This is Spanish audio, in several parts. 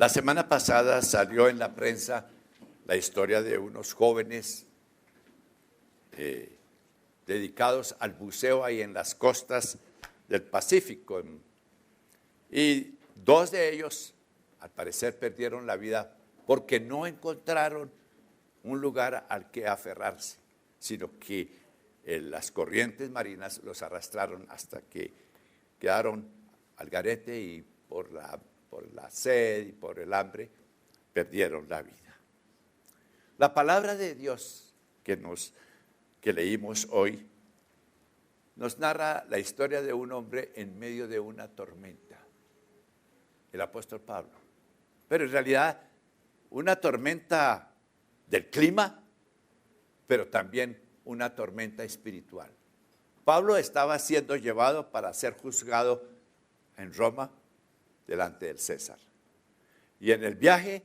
La semana pasada salió en la prensa la historia de unos jóvenes dedicados al buceo ahí en las costas del Pacífico. Y dos de ellos, al parecer, perdieron la vida porque no encontraron un lugar al que aferrarse, sino que las corrientes marinas los arrastraron hasta que quedaron al garete y por la sed y por el hambre perdieron la vida. La palabra de Dios que leímos hoy nos narra la historia de un hombre en medio de una tormenta, el apóstol Pablo. Pero en realidad una tormenta del clima, pero también una tormenta espiritual. Pablo estaba siendo llevado para ser juzgado en Roma delante del César. Y en el viaje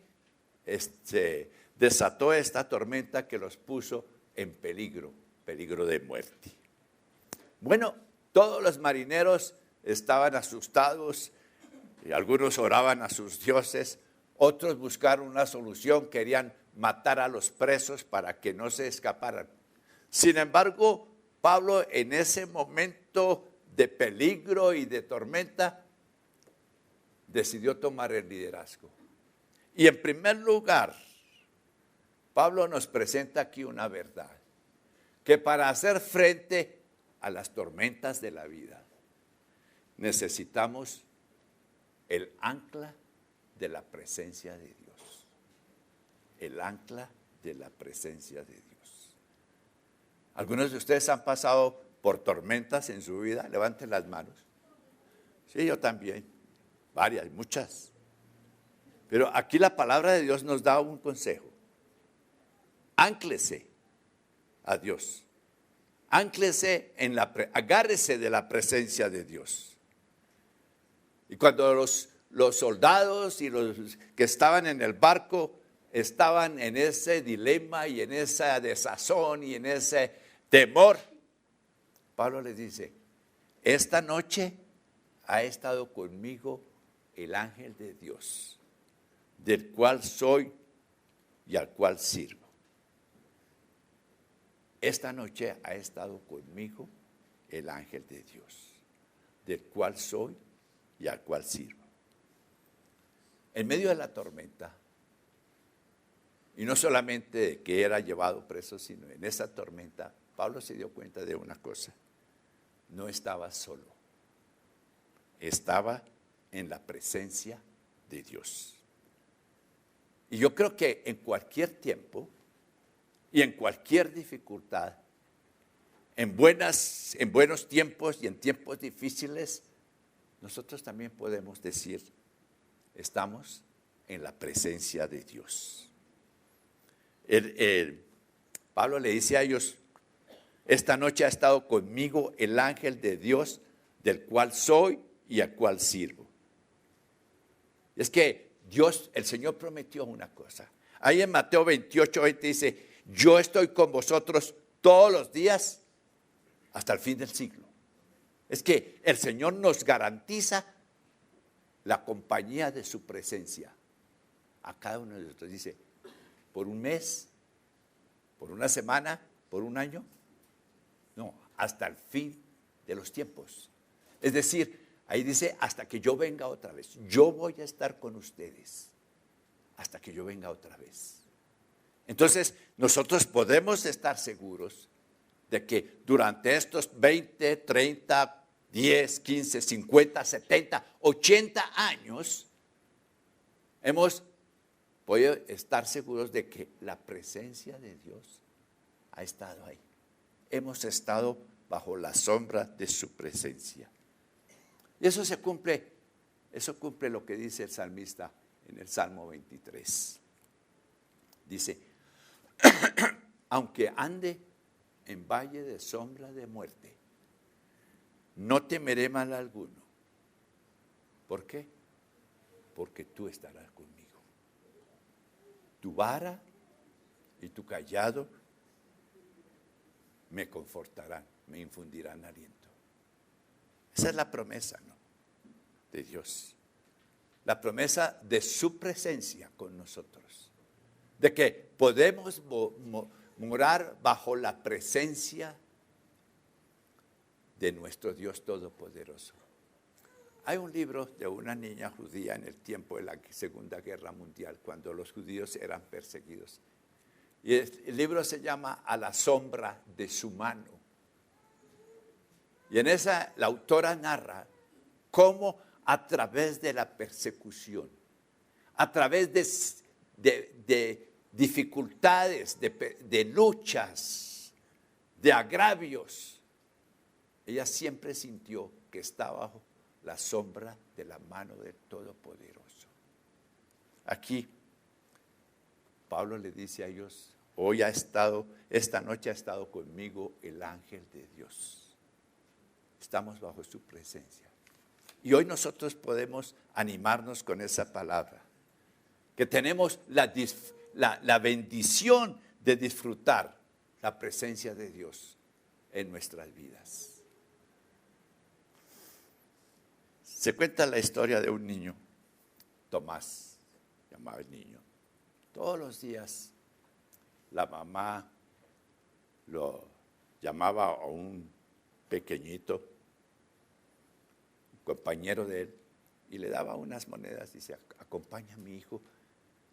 desató esta tormenta que los puso en peligro de muerte. Bueno, todos los marineros estaban asustados, y algunos oraban a sus dioses, otros buscaron una solución, querían matar a los presos para que no se escaparan. Sin embargo, Pablo en ese momento de peligro y de tormenta decidió tomar el liderazgo. Y en primer lugar, Pablo nos presenta aquí una verdad, que para hacer frente a las tormentas de la vida necesitamos el ancla de la presencia de Dios. El ancla de la presencia de Dios. ¿Algunos de ustedes han pasado por tormentas en su vida? Levanten las manos. Sí, yo también. Varias, muchas. Pero aquí la palabra de Dios nos da un consejo. Ánclese a Dios. Ánclese agárrese de la presencia de Dios. Y cuando los soldados y los que estaban en el barco estaban en ese dilema y en esa desazón y en ese temor, Pablo les dice: esta noche ha estado conmigo el ángel de Dios, del cual soy y al cual sirvo. Esta noche ha estado conmigo el ángel de Dios, del cual soy y al cual sirvo. En medio de la tormenta, y no solamente de que era llevado preso, sino en esa tormenta, Pablo se dio cuenta de una cosa: no estaba solo, estaba en la presencia de Dios. Y yo creo que en cualquier tiempo y en cualquier dificultad, en buenos tiempos y en tiempos difíciles, nosotros también podemos decir: estamos en la presencia de Dios. Pablo le dice a ellos: esta noche ha estado conmigo el ángel de Dios, del cual soy y al cual sirvo. Es que Dios, el Señor prometió una cosa. Ahí en Mateo 28:20 dice: yo estoy con vosotros todos los días hasta el fin del siglo. Es que el Señor nos garantiza la compañía de su presencia a cada uno de nosotros. Dice: por un mes, por una semana, por un año, no, hasta el fin de los tiempos. Es decir, ahí dice: hasta que yo venga otra vez. Yo voy a estar con ustedes hasta que yo venga otra vez. Entonces, nosotros podemos estar seguros de que durante estos 20, 30, 10, 15, 50, 70, 80 años, hemos podido estar seguros de que la presencia de Dios ha estado ahí. Hemos estado bajo la sombra de su presencia. Y eso cumple lo que dice el salmista en el Salmo 23. Dice: aunque ande en valle de sombra de muerte, no temeré mal alguno. ¿Por qué? Porque tú estarás conmigo. Tu vara y tu cayado me confortarán, me infundirán aliento. Esa es la promesa, ¿no?, de Dios. la promesa de su presencia con nosotros, de que podemos morar bajo la presencia de nuestro Dios Todopoderoso. Hay un libro de una niña judía en el tiempo de la Segunda Guerra Mundial, cuando los judíos eran perseguidos. Y el libro se llama A la sombra de su mano. Y en esa la autora narra cómo a través de la persecución, a través de dificultades, de luchas, de agravios, ella siempre sintió que estaba bajo la sombra de la mano del Todopoderoso. Aquí Pablo le dice a ellos, esta noche ha estado conmigo el ángel de Dios. Estamos bajo su presencia. Y hoy nosotros podemos animarnos con esa palabra, que tenemos la bendición de disfrutar la presencia de Dios en nuestras vidas. Se cuenta la historia de un niño, Tomás, llamaba el niño. Todos los días la mamá lo llamaba a un pequeñito, un compañero de él, y le daba unas monedas. Dice, acompaña a mi hijo,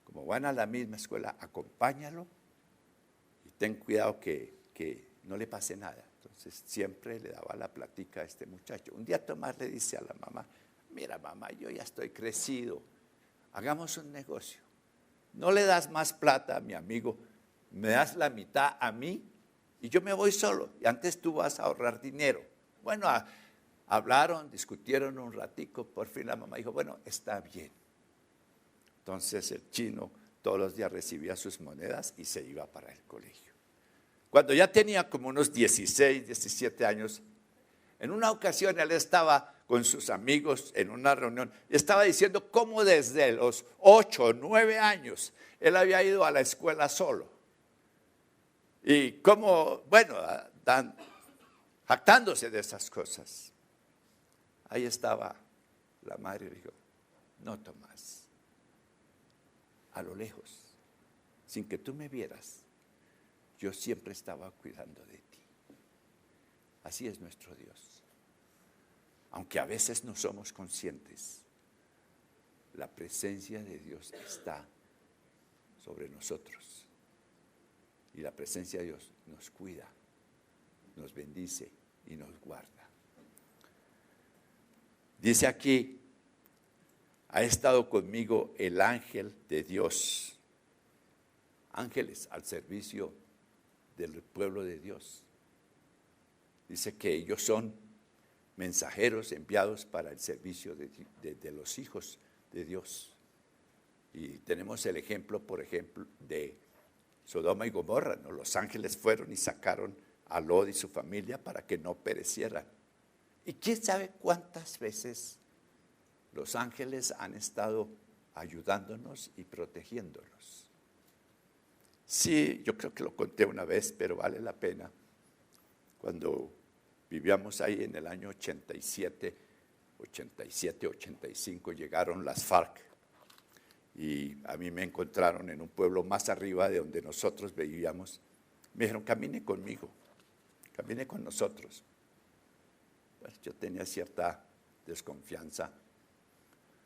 como van a la misma escuela, acompáñalo y ten cuidado que no le pase nada. Entonces siempre le daba la plática a este muchacho. Un día Tomás le dice a la mamá, mira mamá, yo ya estoy crecido, hagamos un negocio. No le das más plata a mi amigo, me das la mitad a mí y yo me voy solo. Y antes tú vas a ahorrar dinero. Bueno, hablaron, discutieron un ratico, por fin la mamá dijo, bueno, está bien. Entonces el chino todos los días recibía sus monedas y se iba para el colegio. Cuando ya tenía como unos 16, 17 años, en una ocasión él estaba con sus amigos en una reunión y estaba diciendo cómo desde los 8 o 9 años él había ido a la escuela solo. Y cómo, bueno, jactándose de esas cosas. Ahí estaba la madre y dijo, no Tomás, a lo lejos, sin que tú me vieras, yo siempre estaba cuidando de ti. Así es nuestro Dios. Aunque a veces no somos conscientes, la presencia de Dios está sobre nosotros. Y la presencia de Dios nos cuida, nos bendice y nos guarda. Dice aquí, ha estado conmigo el ángel de Dios. Ángeles al servicio del pueblo de Dios. Dice que ellos son mensajeros enviados para el servicio de los hijos de Dios. Y tenemos el ejemplo, por ejemplo, de Sodoma y Gomorra, ¿no? Los ángeles fueron y sacaron a Lot y su familia para que no perecieran. Y quién sabe cuántas veces los ángeles han estado ayudándonos y protegiéndonos. Sí, yo creo que lo conté una vez, pero vale la pena. Cuando vivíamos ahí en el año 87, 85, llegaron las FARC y a mí me encontraron en un pueblo más arriba de donde nosotros vivíamos. Me dijeron, camine conmigo, camine con nosotros. Pues yo tenía cierta desconfianza.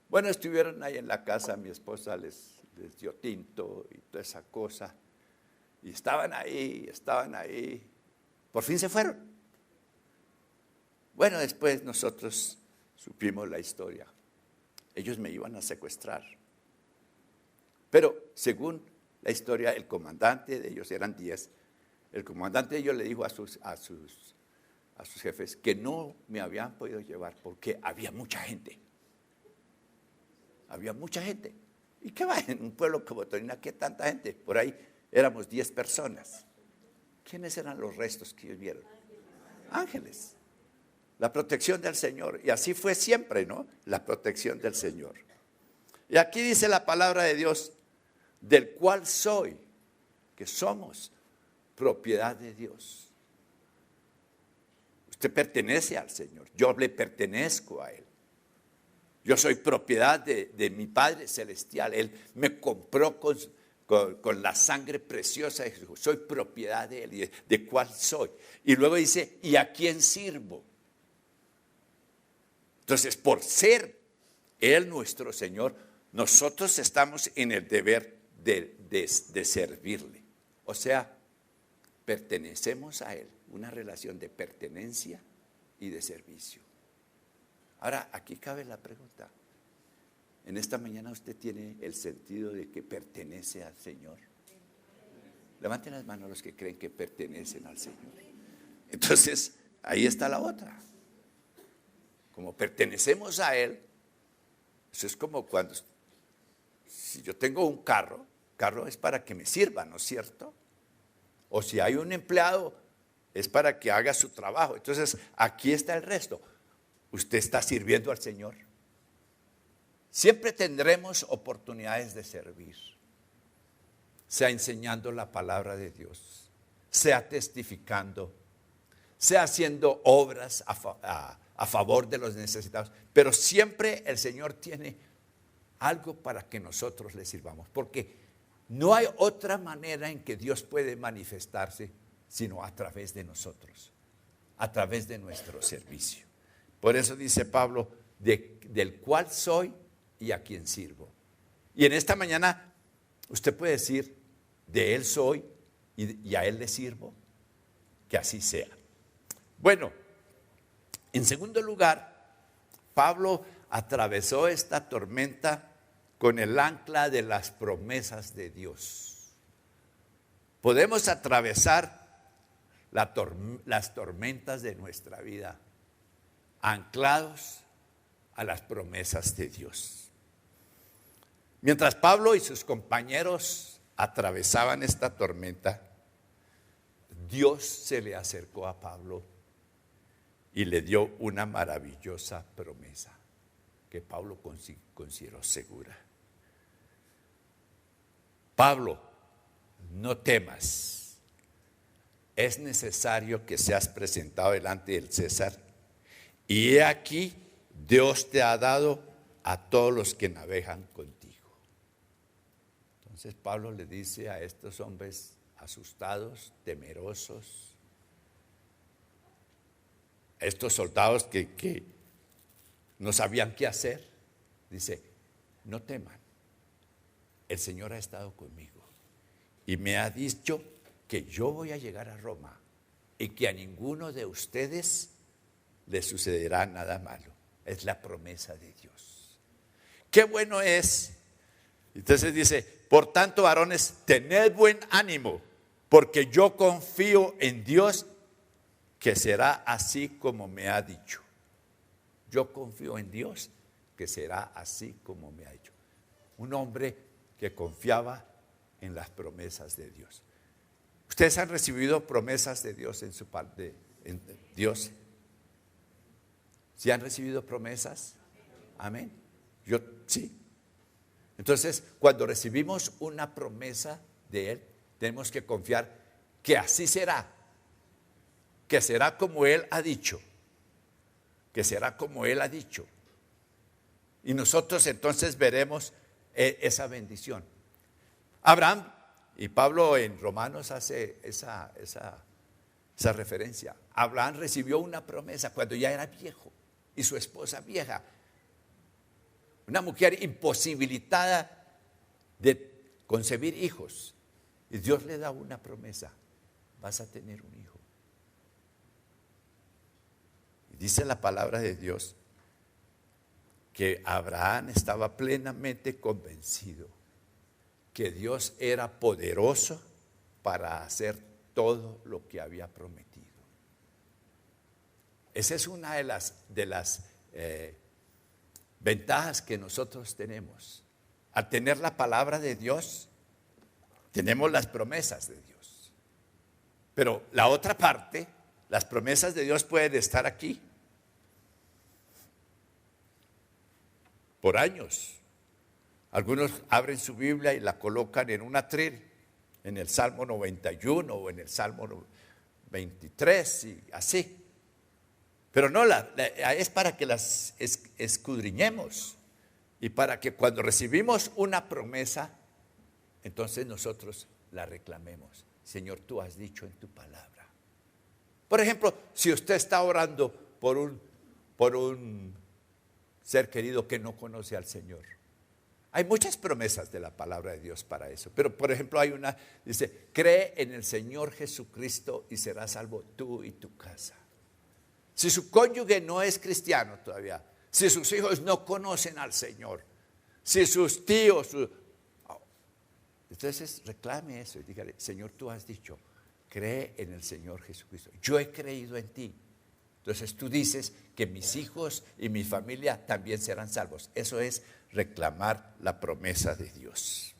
Bueno, estuvieron ahí en la casa, mi esposa les dio tinto y toda esa cosa. Y estaban ahí. Por fin se fueron. Bueno, después nosotros supimos la historia. Ellos me iban a secuestrar. Pero según la historia, el comandante de ellos, eran 10, el comandante de ellos le dijo a sus jefes que no me habían podido llevar porque había mucha gente. Había mucha gente. ¿Y qué va en un pueblo como Tonina? ¿Qué tanta gente? Por ahí éramos 10 personas. ¿Quiénes eran los restos que ellos vieron? Ángeles. La protección del Señor. Y así fue siempre, ¿no? La protección del Señor. Y aquí dice la palabra de Dios, del cual soy, que somos propiedad de Dios. Usted pertenece al Señor. Yo le pertenezco a Él. Yo soy propiedad de mi Padre Celestial. Él me compró con la sangre preciosa de Jesús. Soy propiedad de Él y de cuál soy. Y luego dice, ¿y a quién sirvo? Entonces, por ser Él nuestro Señor, nosotros estamos en el deber de servirle. O sea, pertenecemos a Él. Una relación de pertenencia y de servicio. Ahora, aquí cabe la pregunta. En esta mañana usted tiene el sentido de que pertenece al Señor. Levanten las manos los que creen que pertenecen al Señor. Entonces, ahí está la otra. Como pertenecemos a Él, eso es como cuando, si yo tengo un carro es para que me sirva, ¿no es cierto? O si hay un empleado, es para que haga su trabajo. Entonces, aquí está el resto. ¿Usted está sirviendo al Señor? Siempre tendremos oportunidades de servir, sea enseñando la palabra de Dios, sea testificando, sea haciendo obras a favor de los necesitados. Pero siempre el Señor tiene algo para que nosotros le sirvamos, porque no hay otra manera en que Dios puede manifestarse sino a través de nosotros, a través de nuestro servicio. Por eso dice Pablo, del cual soy y a quien sirvo. Y en esta mañana usted puede decir, de Él soy y a Él le sirvo, que así sea. Bueno, en segundo lugar, Pablo atravesó esta tormenta con el ancla de las promesas de Dios. Podemos atravesar las tormentas de nuestra vida anclados a las promesas de Dios. Mientras Pablo y sus compañeros atravesaban esta tormenta, Dios se le acercó a Pablo y le dio una maravillosa promesa que Pablo consideró segura. Pablo, no temas, es necesario que seas presentado delante del César, y he aquí, Dios te ha dado a todos los que navegan contigo. Entonces Pablo le dice a estos hombres asustados, temerosos, a estos soldados que no sabían qué hacer, dice, no teman, el Señor ha estado conmigo y me ha dicho que yo voy a llegar a Roma y que a ninguno de ustedes le sucederá nada malo. Es la promesa de Dios. Qué bueno es. Entonces dice, por tanto, varones, tened buen ánimo, porque yo confío en Dios que será así como me ha dicho. Yo confío en Dios que será así como me ha dicho. Un hombre que confiaba en las promesas de Dios. ¿Ustedes han recibido promesas de Dios en su parte? En Dios. ¿Sí han recibido promesas? Amén. Yo sí. Entonces, cuando recibimos una promesa de Él, tenemos que confiar que así será, que será como Él ha dicho, que será como Él ha dicho. Y nosotros entonces veremos esa bendición. Abraham, y Pablo en Romanos hace esa referencia. Abraham recibió una promesa cuando ya era viejo y su esposa vieja. Una mujer imposibilitada de concebir hijos. Y Dios le da una promesa. Vas a tener un hijo. Y dice la palabra de Dios que Abraham estaba plenamente convencido que Dios era poderoso para hacer todo lo que había prometido. Esa es una de las ventajas que nosotros tenemos. Al tener la palabra de Dios, tenemos las promesas de Dios. Pero la otra parte, las promesas de Dios pueden estar aquí por años. Algunos abren su Biblia y la colocan en un atril, en el Salmo 91 o en el Salmo 23 y así. Pero no, es para que las escudriñemos. Y para que cuando recibimos una promesa, entonces nosotros la reclamemos. Señor, tú has dicho en tu palabra. Por ejemplo, si usted está orando por un ser querido que no conoce al Señor, hay muchas promesas de la palabra de Dios para eso. Pero, por ejemplo, hay una, dice, cree en el Señor Jesucristo y serás salvo tú y tu casa. Si su cónyuge no es cristiano todavía, si sus hijos no conocen al Señor, si sus tíos, entonces reclame eso y dígale, Señor, tú has dicho, cree en el Señor Jesucristo. Yo he creído en ti. Entonces tú dices que mis hijos y mi familia también serán salvos. Eso es reclamar la promesa de Dios.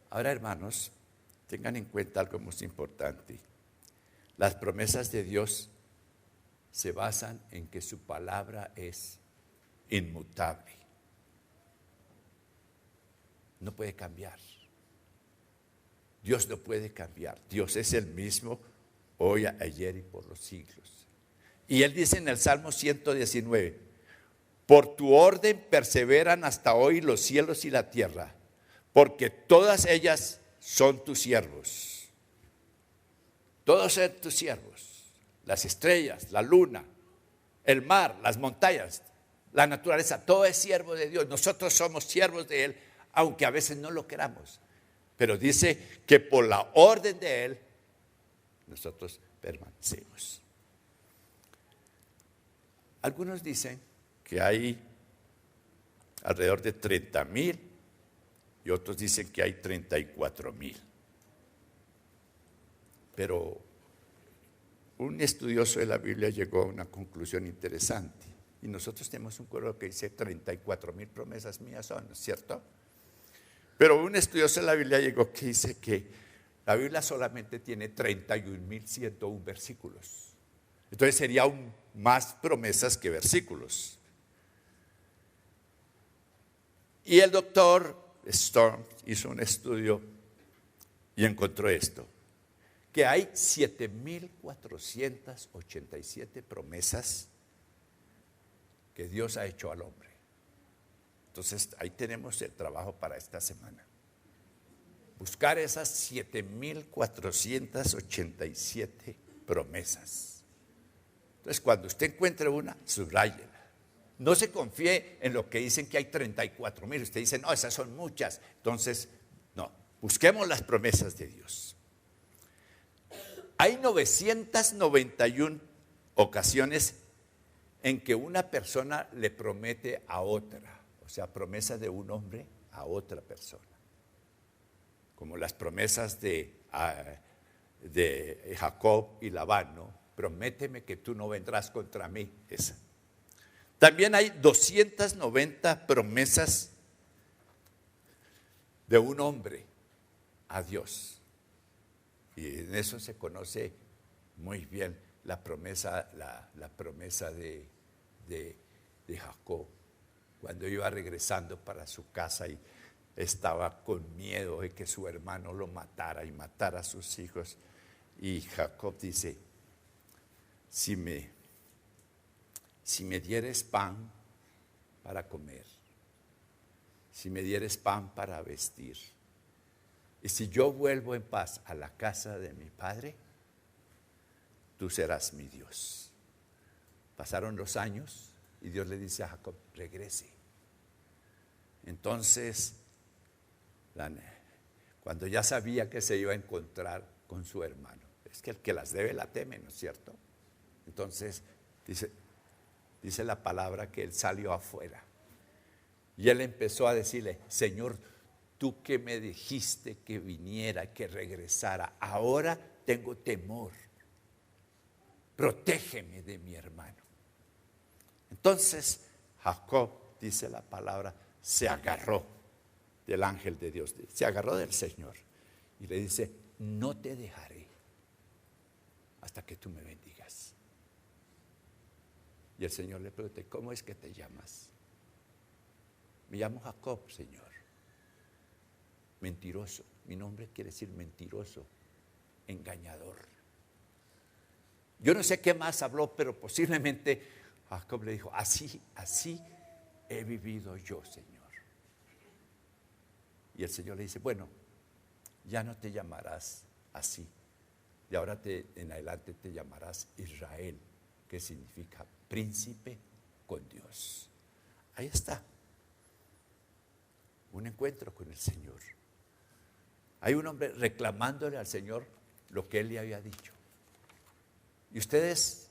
Ahora, hermanos, tengan en cuenta algo muy importante. Las promesas de Dios se basan en que su palabra es inmutable. No puede cambiar. Dios no puede cambiar. Dios es el mismo hoy, ayer y por los siglos. Y Él dice en el Salmo 119, por tu orden perseveran hasta hoy los cielos y la tierra, porque todas ellas son tus siervos. Todos son tus siervos. Las estrellas, la luna, el mar, las montañas, la naturaleza, todo es siervo de Dios. Nosotros somos siervos de Él, aunque a veces no lo queramos. Pero dice que por la orden de Él, nosotros permanecemos. Algunos dicen que hay alrededor de 30,000 y otros dicen que hay 34,000. Pero un estudioso de la Biblia llegó a una conclusión interesante. Y nosotros tenemos un cuadro que dice 34,000 promesas mías son, ¿no es cierto? Pero un estudioso de la Biblia llegó que dice que la Biblia solamente tiene 31,101 versículos. Entonces sería aún más promesas que versículos. Y el doctor Storm hizo un estudio y encontró esto, que hay 7,487 promesas que Dios ha hecho al hombre. Entonces ahí tenemos el trabajo para esta semana. Buscar esas 7,487 promesas. Entonces cuando usted encuentre una, subráyela. No se confíe en lo que dicen que hay 34,000. Usted dice, no, esas son muchas. Entonces, no, busquemos las promesas de Dios. Hay 991 ocasiones en que una persona le promete a otra, o sea, promesa de un hombre a otra persona, como las promesas de Jacob y Labán, ¿no? Prométeme que tú no vendrás contra mí, esa. También hay 290 promesas de un hombre a Dios, y en eso se conoce muy bien la promesa, la promesa de Jacob, cuando iba regresando para su casa y estaba con miedo de que su hermano lo matara y matara a sus hijos. Y Jacob dice, si me dieres pan para comer, si me dieres pan para vestir, y si yo vuelvo en paz a la casa de mi padre, tú serás mi Dios. Pasaron los años y Dios le dice a Jacob, regrese. Entonces, cuando ya sabía que se iba a encontrar con su hermano, es que el que las debe la teme, ¿no es cierto? Entonces, dice la palabra que él salió afuera y él empezó a decirle, Señor, tú que me dijiste que viniera, que regresara, ahora tengo temor. Protégeme de mi hermano. Entonces Jacob, dice la palabra, se agarró del ángel de Dios, se agarró del Señor y le dice, no te dejaré hasta que tú me bendigas. Y el Señor le pregunta, ¿cómo es que te llamas? Me llamo Jacob, Señor. Mentiroso, mi nombre quiere decir mentiroso, engañador. Yo no sé qué más habló, pero posiblemente Jacob le dijo, así he vivido yo, Señor. Y el Señor le dice, bueno, ya no te llamarás así. De ahora en adelante te llamarás Israel, que significa príncipe con Dios. Ahí está. Un encuentro con el Señor. Hay un hombre reclamándole al Señor lo que Él le había dicho. ¿Y ustedes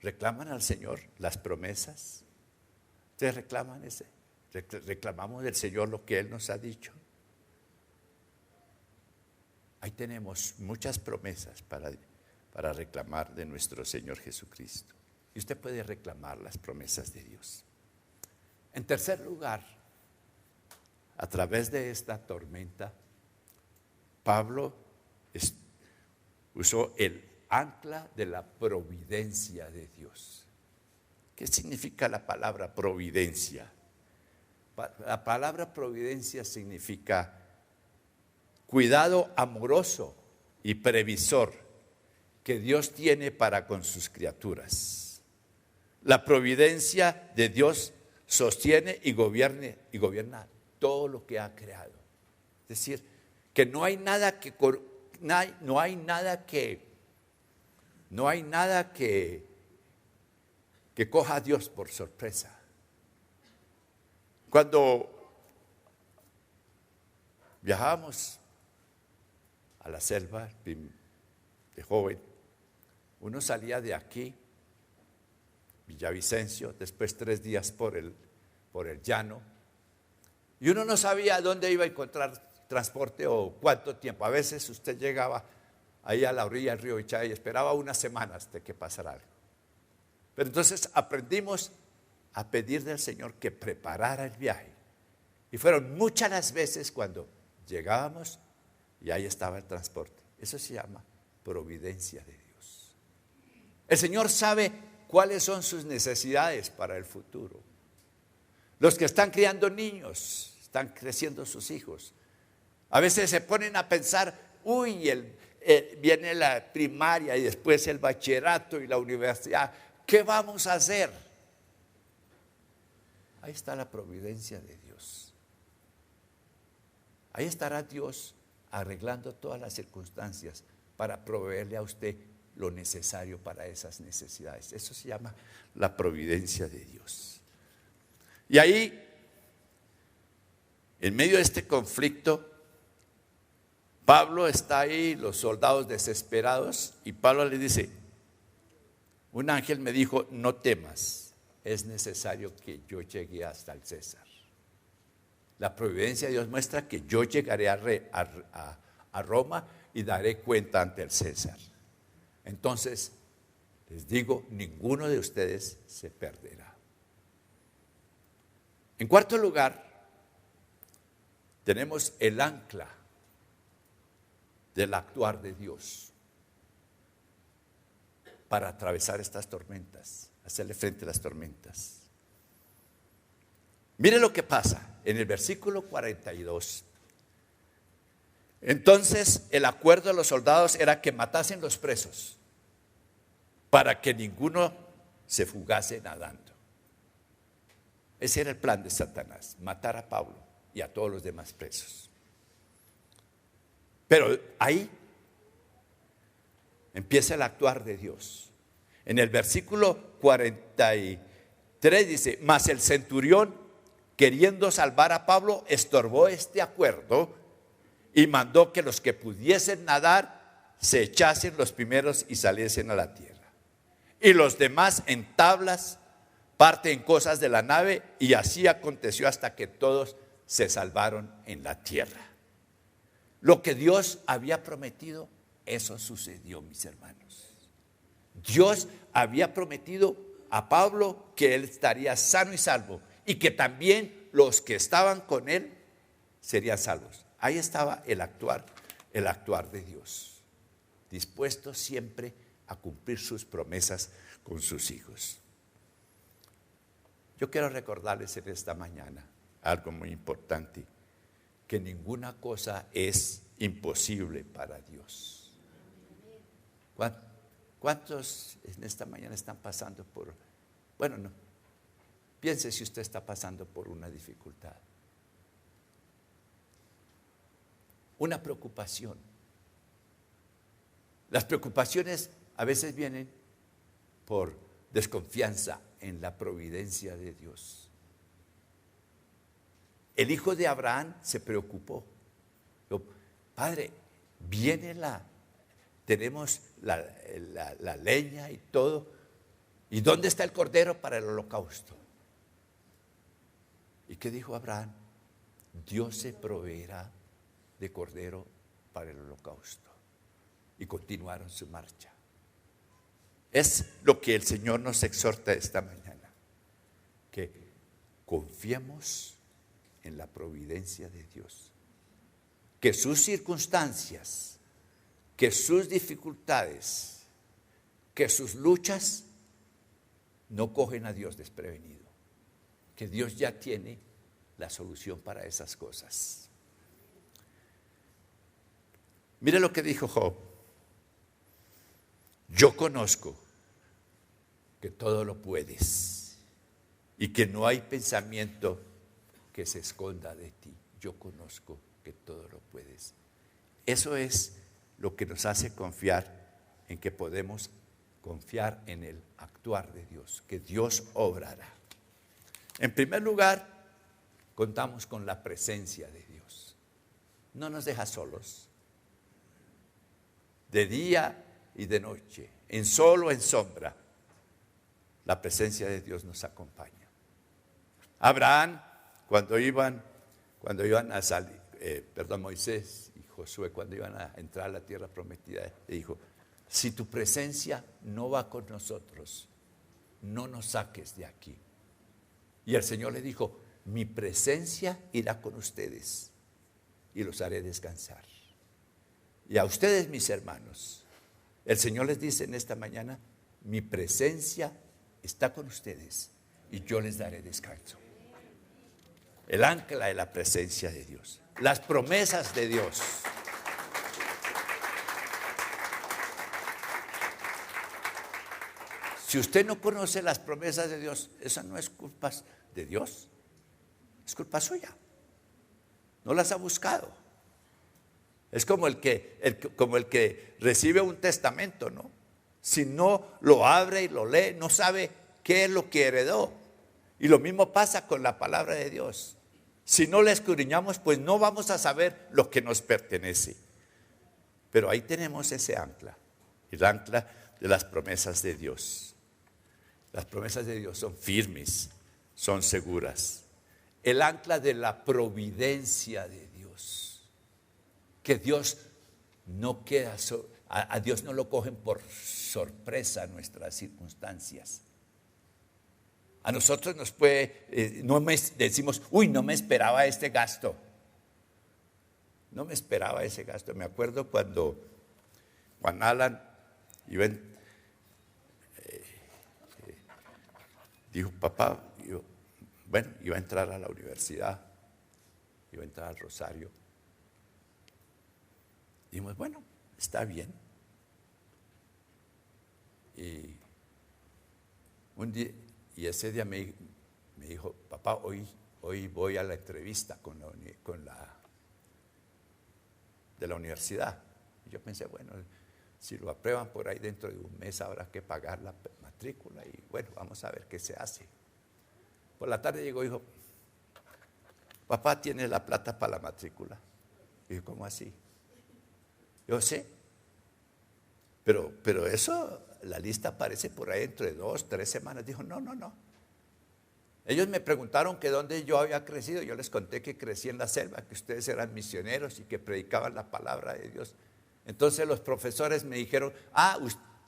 reclaman al Señor las promesas? ¿Ustedes reclaman reclamamos del Señor lo que Él nos ha dicho? Ahí tenemos muchas promesas para reclamar de nuestro Señor Jesucristo. Y usted puede reclamar las promesas de Dios. En tercer lugar, a través de esta tormenta, Pablo usó el ancla de la providencia de Dios. ¿Qué significa la palabra providencia? La palabra providencia significa cuidado amoroso y previsor que Dios tiene para con sus criaturas. La providencia de Dios sostiene y gobierna todo lo que ha creado. Es decir, que no hay nada que coja a Dios por sorpresa. Cuando viajábamos a la selva de joven, uno salía de aquí, Villavicencio, después 3 días por el llano, y uno no sabía dónde iba a encontrar transporte o cuánto tiempo. A veces usted llegaba ahí a la orilla del río Ichay y esperaba una semana hasta que pasara algo. Pero entonces aprendimos a pedir del Señor que preparara el viaje. Y fueron muchas las veces cuando llegábamos y ahí estaba el transporte. Eso se llama providencia de Dios. El Señor sabe cuáles son sus necesidades para el futuro. Los que están criando niños, están creciendo sus hijos. A veces se ponen a pensar, viene la primaria y después el bachillerato y la universidad. ¿Qué vamos a hacer? Ahí está la providencia de Dios. Ahí estará Dios arreglando todas las circunstancias para proveerle a usted lo necesario para esas necesidades. Eso se llama la providencia de Dios. Y ahí, en medio de este conflicto, Pablo está ahí, los soldados desesperados, y Pablo le dice, un ángel me dijo, no temas, es necesario que yo llegue hasta el César. La providencia de Dios muestra que yo llegaré a Roma y daré cuenta ante el César. Entonces, les digo, ninguno de ustedes se perderá. En cuarto lugar, tenemos el ancla del actuar de Dios para atravesar estas tormentas, hacerle frente a las tormentas. Mire lo que pasa en el versículo 42. Entonces el acuerdo de los soldados era que matasen los presos para que ninguno se fugase nadando. Ese era el plan de Satanás, matar a Pablo y a todos los demás presos. Pero ahí empieza el actuar de Dios. En el versículo 43 dice, mas el centurión, queriendo salvar a Pablo, estorbó este acuerdo y mandó que los que pudiesen nadar se echasen los primeros y saliesen a la tierra. Y los demás en tablas parten cosas de la nave, y así aconteció hasta que todos se salvaron en la tierra. Lo que Dios había prometido, eso sucedió, mis hermanos. Dios había prometido a Pablo que él estaría sano y salvo, y que también los que estaban con él serían salvos. Ahí estaba el actuar de Dios, dispuesto siempre a cumplir sus promesas con sus hijos. Yo quiero recordarles en esta mañana algo muy importante, que ninguna cosa es imposible para Dios. ¿Cuántos en esta mañana están pasando por Bueno, no. Piense si usted está pasando por una dificultad, una preocupación. Las preocupaciones a veces vienen por desconfianza en la providencia de Dios. El hijo de Abraham se preocupó. Dijo, Padre, tenemos la leña y todo. ¿Y dónde está el cordero para el holocausto? ¿Y qué dijo Abraham? Dios se proveerá de cordero para el holocausto. Y continuaron su marcha. Es lo que el Señor nos exhorta esta mañana, que confiemos en la providencia de Dios, que sus circunstancias, que sus dificultades, que sus luchas no cogen a Dios desprevenido, que Dios ya tiene la solución para esas cosas. Mire lo que dijo Job. Yo conozco que todo lo puedes y que no hay pensamiento que se esconda de ti. Yo conozco que todo lo puedes. Eso es lo que nos hace confiar en que podemos confiar en el actuar de Dios, que Dios obrará. En primer lugar, contamos con la presencia de Dios. No nos deja solos. De día y de noche, en sol o en sombra, la presencia de Dios nos acompaña. Abraham, cuando iban a salir, Moisés y Josué, cuando iban a entrar a la tierra prometida, le dijo, si tu presencia no va con nosotros, no nos saques de aquí. Y el Señor le dijo, mi presencia irá con ustedes y los haré descansar. Y a ustedes, mis hermanos, el Señor les dice en esta mañana, mi presencia está con ustedes y yo les daré descanso. El ancla de la presencia de Dios, las promesas de Dios. Si usted no conoce las promesas de Dios, esa no es culpa de Dios, es culpa suya. No las ha buscado. Es como el que recibe un testamento, ¿no? Si no lo abre y lo lee, no sabe qué es lo que heredó. Y lo mismo pasa con la palabra de Dios. Si no la escudriñamos, pues no vamos a saber lo que nos pertenece. Pero ahí tenemos ese ancla, el ancla de las promesas de Dios. Las promesas de Dios son firmes, son seguras. El ancla de la providencia de Dios. Que Dios no queda, a Dios no lo cogen por sorpresa nuestras circunstancias. A nosotros nos puede, decimos, no me esperaba este gasto. No me esperaba ese gasto. Me acuerdo cuando Juan Alan dijo, papá, iba a entrar a la universidad, iba a entrar al Rosario. Dijimos, bueno, está bien. Y ese día me dijo, papá, hoy voy a la entrevista de la universidad. Y yo pensé, bueno, si lo aprueban por ahí dentro de un mes habrá que pagar la matrícula y bueno, vamos a ver qué se hace. Por la tarde llegó y dijo, papá, ¿tiene la plata para la matrícula? Y yo, ¿cómo así? Yo sé, pero eso, la lista aparece por ahí dentro de 2, 3 semanas. Dijo, no. Ellos me preguntaron que dónde yo había crecido. Yo les conté que crecí en la selva, que ustedes eran misioneros y que predicaban la palabra de Dios. Entonces los profesores me dijeron,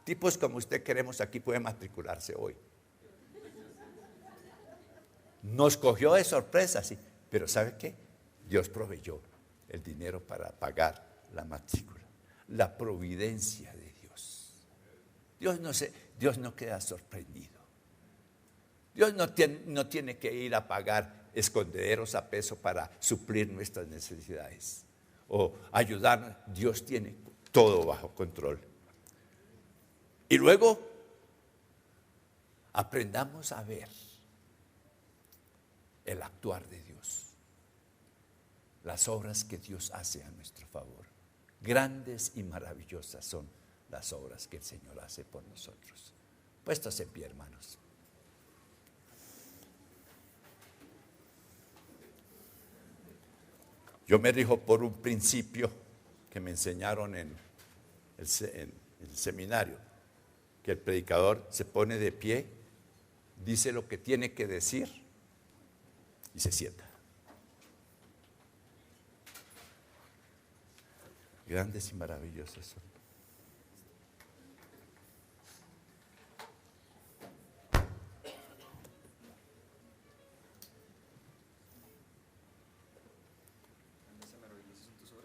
tipos como usted queremos aquí, puede matricularse hoy. Nos cogió de sorpresa, sí, pero ¿sabe qué? Dios proveyó el dinero para pagar la matrícula. La providencia de Dios. Dios no queda sorprendido. Dios no tiene que ir a pagar escondederos a peso para suplir nuestras necesidades o ayudarnos. Dios tiene todo bajo control. Y luego Aprendamos a ver el actuar de Dios, las obras que Dios hace a nuestro favor. Grandes y maravillosas son las obras que el Señor hace por nosotros. Puestos en pie, hermanos. Yo me rijo por un principio que me enseñaron en el seminario, que el predicador se pone de pie, dice lo que tiene que decir y se sienta. Grandes y maravillosas son.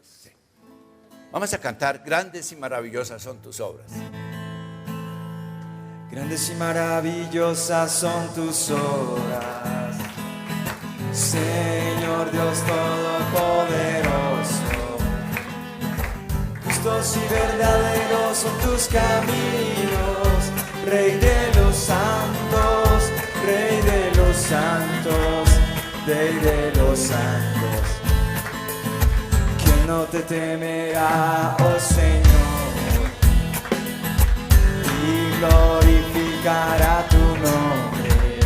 Sí. Vamos a cantar, grandes y maravillosas son tus obras. Grandes y maravillosas son tus obras, Señor Dios Todopoderoso. Justos y verdaderos son tus caminos, Rey de los santos, Rey de los santos, Rey de los santos. ¿Quién no te temerá, oh Señor, y glorificará tu nombre?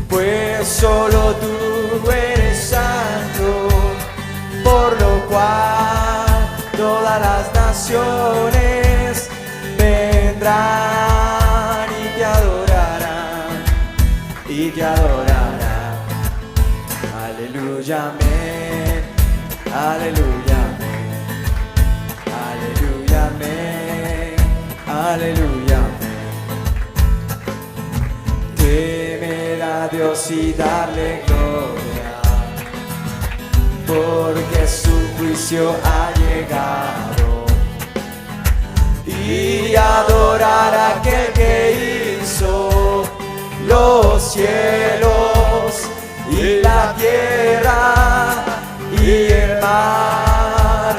Pues solo tú eres santo, por lo cual todas las naciones vendrán y te adorarán, y te adorarán. Aleluya, amén, aleluya, amén, aleluya, amén, aleluya, amén. Temer a Dios y darle gloria, porque su juicio ha llegado, y adorar a aquel que hizo los cielos y la tierra y el mar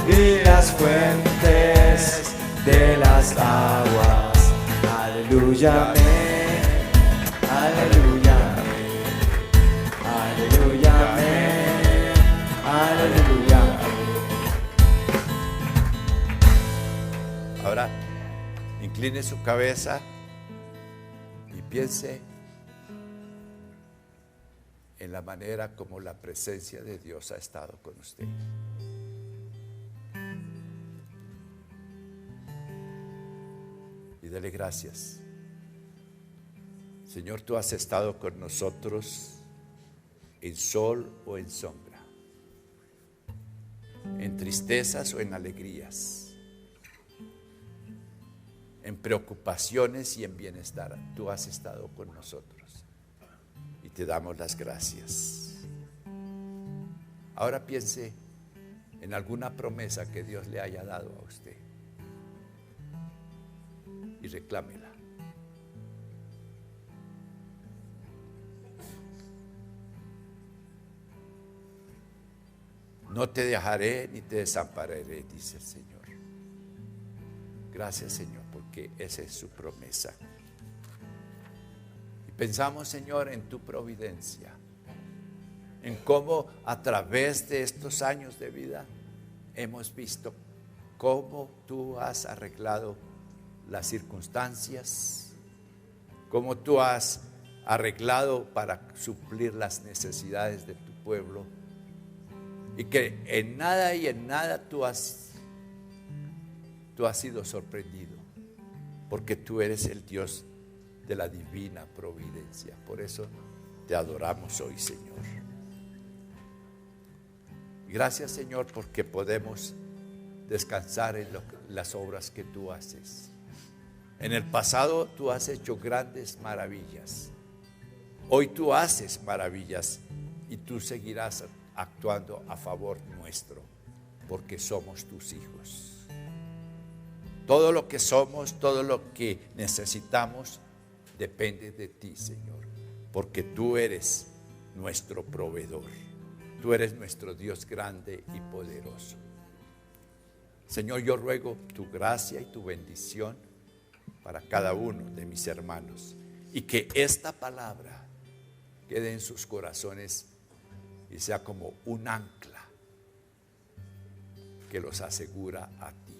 y las fuentes de las aguas. Aleluya, amén, aleluya, amén, aleluya, amén, aleluya, amén. Ahora, incline su cabeza y piense en la manera como la presencia de Dios ha estado con usted. Y dele gracias. Señor, tú has estado con nosotros en sol o en sombra, en tristezas o en alegrías, en preocupaciones y en bienestar. Tú has estado con nosotros y te damos las gracias. Ahora piense en alguna promesa que Dios le haya dado a usted y reclámela. No te dejaré ni te desampararé, dice el Señor. Gracias, Señor, porque esa es su promesa. Y pensamos, Señor, en tu providencia, en cómo a través de estos años de vida hemos visto cómo tú has arreglado las circunstancias, cómo tú has arreglado para suplir las necesidades de tu pueblo, y que en nada y en nada tú has sido sorprendido, porque tú eres el Dios de la divina providencia. Por eso te adoramos hoy, Señor. Gracias, Señor, porque podemos descansar en las obras que tú haces. En el pasado tú has hecho grandes maravillas. Hoy tú haces maravillas y tú seguirás actuando a favor nuestro, porque somos tus hijos. Todo lo que somos, todo lo que necesitamos, depende de ti, Señor, porque tú eres nuestro proveedor. Tú eres nuestro Dios grande y poderoso. Señor, yo ruego tu gracia y tu bendición para cada uno de mis hermanos, y que esta palabra quede en sus corazones y sea como un ancla que los asegura a ti.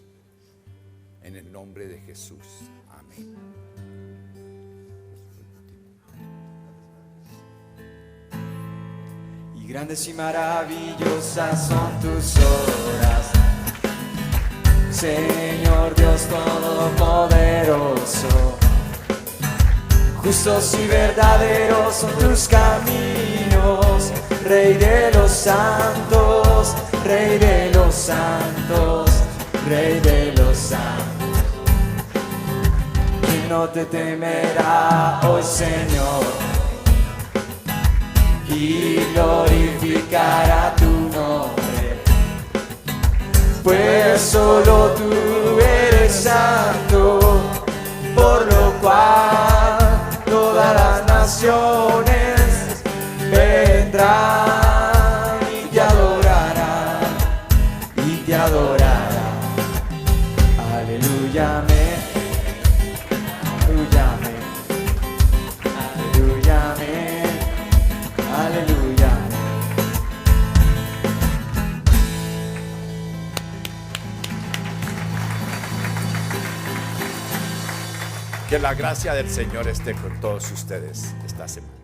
En el nombre de Jesús. Amén. Y grandes y maravillosas son tus obras, Señor Dios Todopoderoso. Justos y verdaderos son tus caminos, Rey de los santos, Rey de los santos, Rey de los santos. ¿Quién no te temerá hoy, Señor? Y glorificará tu nombre, pues solo tú eres santo, por lo cual todas las naciones vendrán y te adorarán, y te adorarán. Aleluya, amén. Aleluya, amén. Aleluya, amén. Aleluya. Que la gracia del Señor esté con todos ustedes esta semana.